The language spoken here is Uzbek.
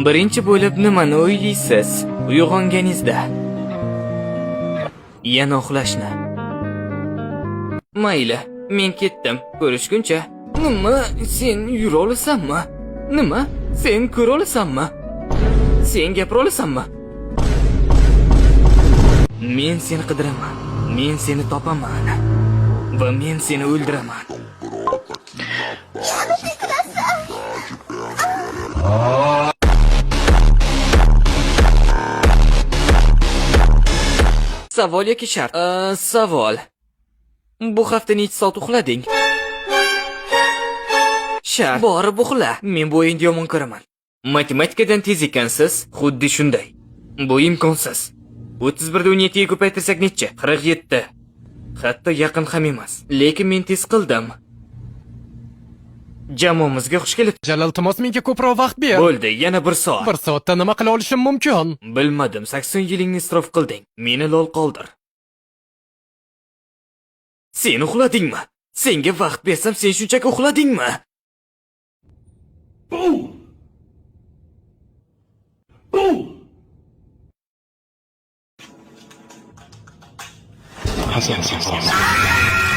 Birinchi bo'lib nimani o'ylaysiz? Uyg'onganingizda. Yana uxlashni. Mayli, men ketdim. Ko'rishguncha. Nima, sen yura olasanmi? Nima? Sen ko'ra olasanmi? Sen gapira olasanmi? Men seni qidiraman. Men seni topaman. Va men seni o'ldiraman. Savol yoki shart? Savol. Bu hafta necha soat uxlading? Shart. Borib uxla. Men bu o'yinni yomon ko'raman. Matematikadan tez ekansiz, xuddi shunday. Bu imkonsiz. 31 dan 17 ga ko'paytirsak necha? 47. Hatto yaqin ham emas. Lekin men tez qildim. Jamoamizga xush kelibsiz. Jalal Iltimos, menga ko'proq vaqt ber. Bo'ldi, yana 1 soat. 1 soatda nima qila olishim mumkin? Bilmadim, 80 yilingni isrof qilding. Meni lol qoldir. Sen uxladingmi? Senga vaqt bersam, sen shunchaki uxladingmi? Hasan.